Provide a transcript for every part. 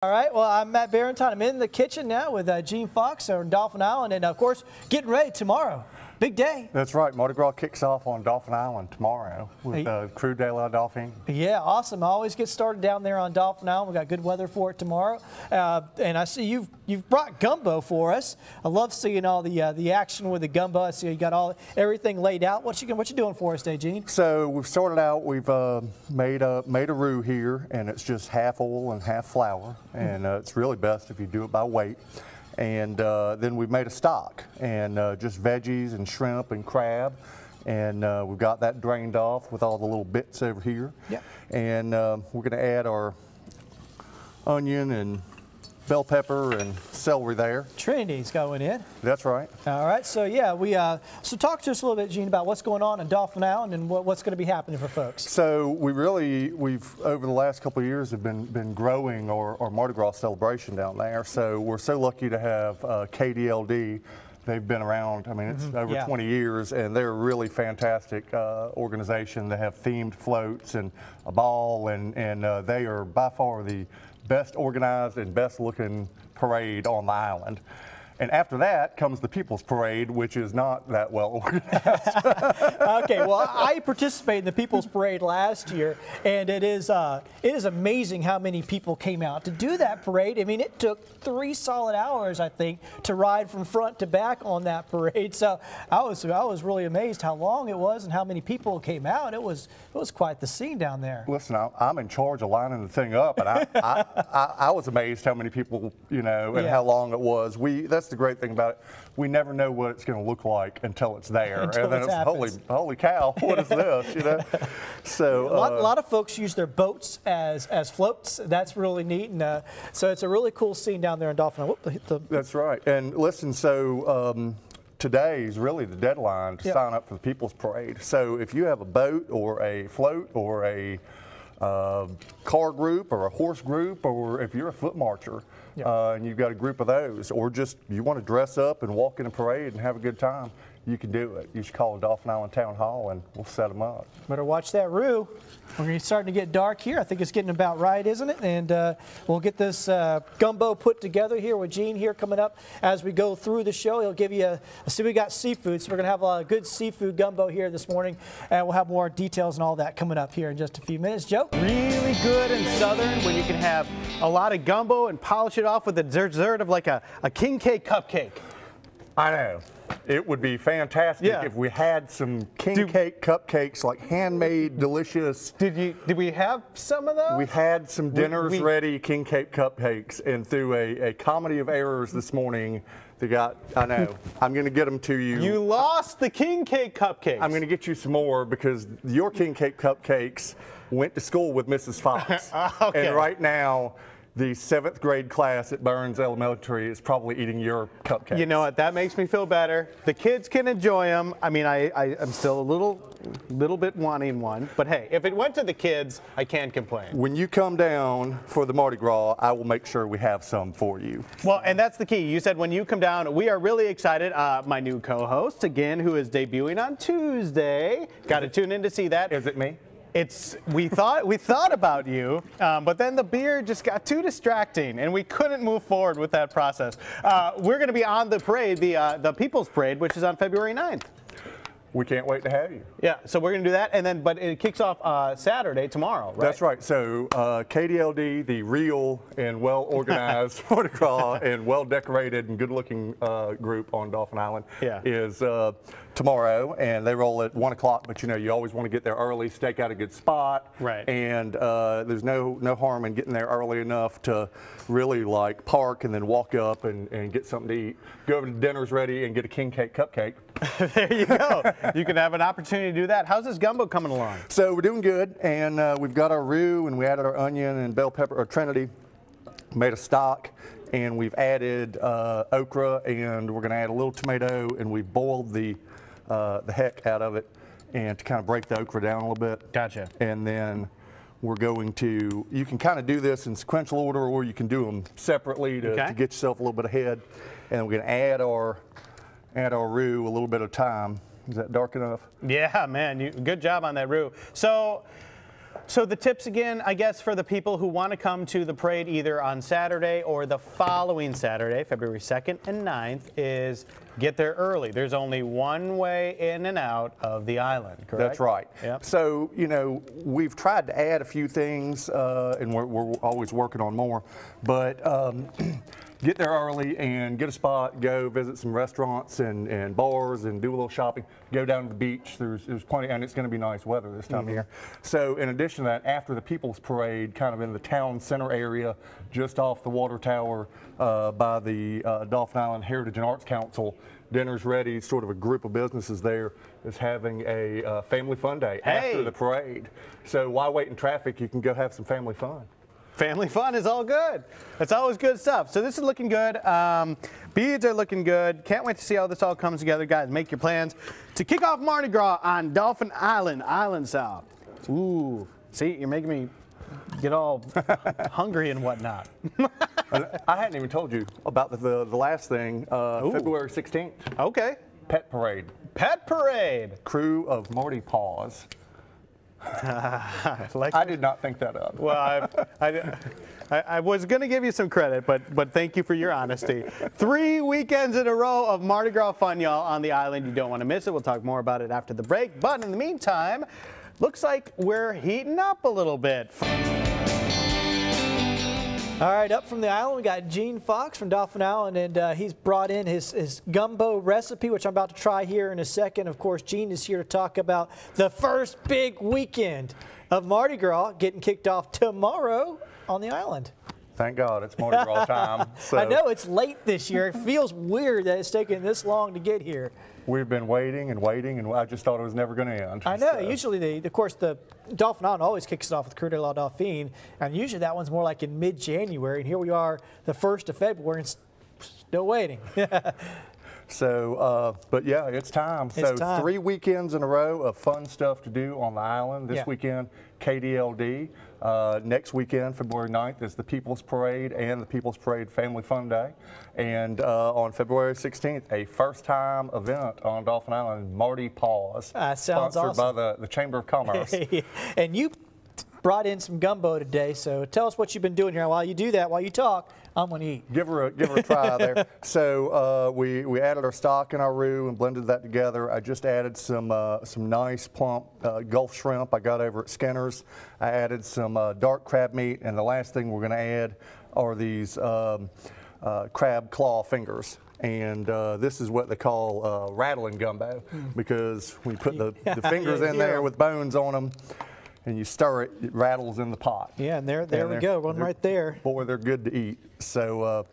All right, well, I'm Matt Barrington. I'm in the kitchen now with Gene Fox on Dauphin Island, and of course, getting ready tomorrow. Big day. That's right. Mardi Gras kicks off on Dauphin Island tomorrow with Crew de la Dauphine. Yeah, awesome. I always get started down there on Dauphin Island. We got good weather for it tomorrow, and I see you've brought gumbo for us. I love seeing all the action with the gumbo. I see you got everything laid out. What you doing for us today, Gene? So we've started out. We've made a roux here, and it's just half oil and half flour, and it's really best if you do it by weight. And then we've made a stock, and just veggies and shrimp and crab, and we've got that drained off with all the little bits over here. Yep. And we're going to add our onion and bell pepper and celery there. Trinity's going in. That's right. All right, so yeah, so talk to us a little bit, Gene, about what's going on in Dauphin Island and what's going to be happening for folks. So we've over the last couple of years have been growing our Mardi Gras celebration down there. So we're so lucky to have KDLD. They've been around, I mean, it's over 20 years, and they're a really fantastic organization. They have themed floats and a ball, and they are by far the best organized and best looking parade on the island. And after that comes the People's Parade, which is not that well organized. Okay, well, I participated in the People's Parade last year, and it is amazing how many people came out to do that parade. I mean, it took 3 solid hours, I think, to ride from front to back on that parade. So I was really amazed how long it was and how many people came out. It was quite the scene down there. Listen, I'm in charge of lining the thing up, and I was amazed how many people, and how long it was. That's the great thing about it. We never know what it's going to look like until it's there, and then it's holy cow, what is this? So a lot of folks use their boats as floats. That's really neat, and so it's a really cool scene down there in Dauphin. That's right. And listen, so today is really the deadline to sign up for the People's Parade. So if you have a boat or a float or a car group or a horse group, or if you're a foot marcher and you've got a group of those, or just you want to dress up and walk in a parade and have a good time, you can do it. You should call Dauphin Island Town Hall and we'll set them up. Better watch that roux. We're starting to get dark here. I think it's getting about right, isn't it? And we'll get this gumbo put together here with Gene here coming up as we go through the show. He'll give you see, we got seafood, so we're going to have a good seafood gumbo here this morning, and we'll have more details and all that coming up here in just a few minutes. Joe? Really good and southern when you can have a lot of gumbo and polish it off with a dessert of like a king cake cupcake. I know. It would be fantastic if we had some king cake cupcakes, like handmade, delicious. Did we have some of those? We had some dinners ready king cake cupcakes, and through a comedy of errors this morning, I know. I'm going to get them to you. You lost the king cake cupcakes. I'm going to get you some more because your king cake cupcakes went to school with Mrs. Fox. Okay. And right now, the 7th grade class at Burns Elementary is probably eating your cupcakes. You know what? That makes me feel better. The kids can enjoy them. I mean, I'm still a little bit wanting one, but hey, if it went to the kids, I can't complain. When you come down for the Mardi Gras, I will make sure we have some for you. Well, and that's the key. You said when you come down, we are really excited. My new co-host, again, who is debuting on Tuesday. Got to tune in to see that. Is it me? We thought about you, but then the beer just got too distracting, and we couldn't move forward with that process. We're going to be on the parade, the People's Parade, which is on February 9th. We can't wait to have you. Yeah, so we're going to do that, but it kicks off Saturday, tomorrow, right? That's right. So KDLD, the real and well-organized Mardi Gras and well-decorated and good-looking group on Dauphin Island is tomorrow, and they roll at 1 o'clock, but you always want to get there early, stake out a good spot. Right. And there's no harm in getting there early enough to really park and then walk up and get something to eat. Go over to dinner's ready and get a king cake cupcake. There you go. You can have an opportunity to do that. How's this gumbo coming along? So we're doing good, and we've got our roux, and we added our onion and bell pepper, or Trinity, made a stock, and we've added okra, and we're going to add a little tomato, and we boiled the heck out of it, and to kind of break the okra down a little bit. Gotcha. And then we're going to, you can kind of do this in sequential order, or you can do them separately to get yourself a little bit ahead. And we're going to add our roux a little bit of time. Is that dark enough? Yeah, man, good job on that roux. So So the tips again, I guess, for the people who want to come to the parade either on Saturday or the following Saturday, February 2nd and 9th, is get there early. There's only one way in and out of the island, correct? That's right. Yep. So, you know, we've tried to add a few things, and we're always working on more, but get there early and get a spot, go visit some restaurants and bars and do a little shopping, go down to the beach. There's plenty, and it's going to be nice weather this time of year. So in addition to that, after the People's Parade, kind of in the town center area, just off the water tower by the Dauphin Island Heritage and Arts Council, dinner's ready. Sort of a group of businesses there is having a family fun day after the parade. So while waiting traffic, you can go have some family fun. Family fun is all good. That's always good stuff. So this is looking good. Beads are looking good. Can't wait to see how this all comes together. Guys, make your plans to kick off Mardi Gras on Dauphin Island, Island South. Ooh, see, you're making me get all hungry and whatnot. I hadn't even told you about the last thing, February 16th. Okay. Pet Parade. Pet Parade. Crew of Mardi Paws. I did not think that up. Well, I was going to give you some credit, but thank you for your honesty. 3 weekends in a row of Mardi Gras fun, y'all, on the island. You don't want to miss it. We'll talk more about it after the break. But in the meantime, looks like we're heating up a little bit. All right, up from the island, we got Gene Fox from Dauphin Island, and he's brought in his gumbo recipe, which I'm about to try here in a second. Of course, Gene is here to talk about the first big weekend of Mardi Gras getting kicked off tomorrow on the island. Thank God it's Mardi Gras time. So I know it's late this year. It feels weird that it's taken this long to get here. we've been waiting and waiting, and I just thought it was never going to end. I know. So. Usually, of course, the Dauphin Island always kicks it off with Coeur de la Dauphine, and usually that one's more like in mid-January. And here we are, the 1st of February, and still waiting. So, but yeah, it's time. It's time. 3 weekends in a row of fun stuff to do on the island. This weekend, KDLD. Next weekend, February 9th, is the People's Parade and the People's Parade Family Fun Day. And on February 16th, a first-time event on Dauphin Island, Mardi Paws. Sounds sponsored awesome. by the Chamber of Commerce. And you brought in some gumbo today, so tell us what you've been doing here. While you do that, while you talk, I'm going to eat. Give her a try there. So we added our stock and our roux and blended that together. I just added some nice plump Gulf shrimp I got over at Skinner's. I added some dark crab meat, and the last thing we're going to add are these crab claw fingers. And this is what they call rattling gumbo, because when you put the fingers in there with bones on them, and you stir it, it rattles in the pot. Yeah, and there we go, one right there. Boy, they're good to eat. So,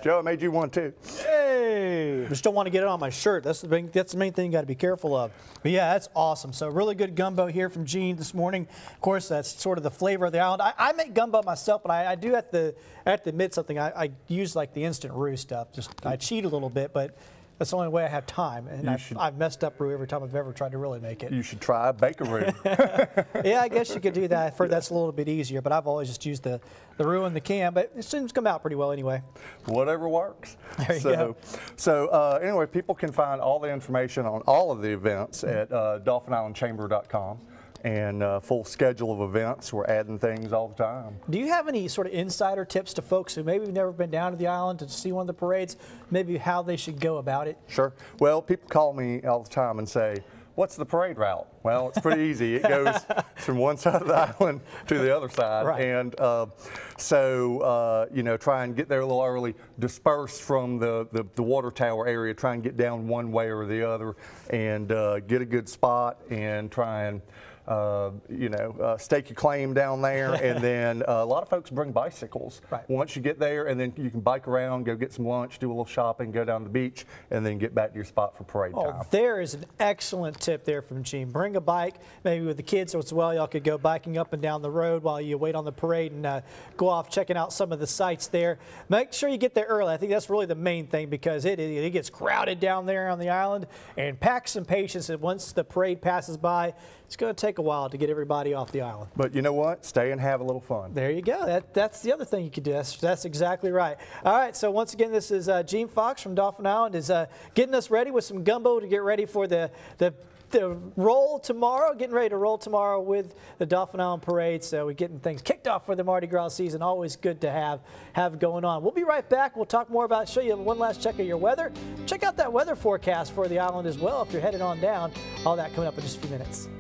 Joe, I made you one too. Hey! Just don't want to get it on my shirt. That's the main thing you got to be careful of. But yeah, that's awesome. So really good gumbo here from Gene this morning. Of course, that's sort of the flavor of the island. I make gumbo myself, but I do have to admit something. I use like the instant roux stuff. I cheat a little bit, but that's the only way I have time, and I've messed up roux every time I've ever tried to really make it. You should try baker-roux. Yeah, I guess you could do that. I've heard that's a little bit easier, but I've always just used the roux in the can, but it seems to come out pretty well anyway. Whatever works. There you go. So anyway, people can find all the information on all of the events at DauphinIslandChamber.com. And full schedule of events. We're adding things all the time. Do you have any sort of insider tips to folks who maybe have never been down to the island to see one of the parades, maybe how they should go about it? Sure. Well, people call me all the time and say, what's the parade route? Well, it's pretty easy. It goes from one side of the island to the other side. Right. And you know, try and get there a little early, disperse from the water tower area, try and get down one way or the other, and get a good spot and try and stake your claim down there. And then a lot of folks bring bicycles. Right. Once you get there, and then you can bike around, go get some lunch, do a little shopping, go down to the beach, and then get back to your spot for parade time. There is an excellent tip there from Gene. Bring a bike, maybe with the kids as well. Y'all could go biking up and down the road while you wait on the parade and go off checking out some of the sights there. Make sure you get there early. I think that's really the main thing, because it gets crowded down there on the island, and pack some patience. And once the parade passes by, it's going to take a while to get everybody off the island. But you know what? Stay and have a little fun. There you go. That's the other thing you could do. That's exactly right. All right, so once again, this is Gene Fox from Dauphin Island is getting us ready with some gumbo to get ready for the to roll tomorrow, getting ready to roll tomorrow with the Dauphin Island Parade. So we're getting things kicked off for the Mardi Gras season. Always good to have going on. We'll be right back. We'll talk more about, show you one last check of your weather. Check out that weather forecast for the island as well if you're headed on down. All that coming up in just a few minutes.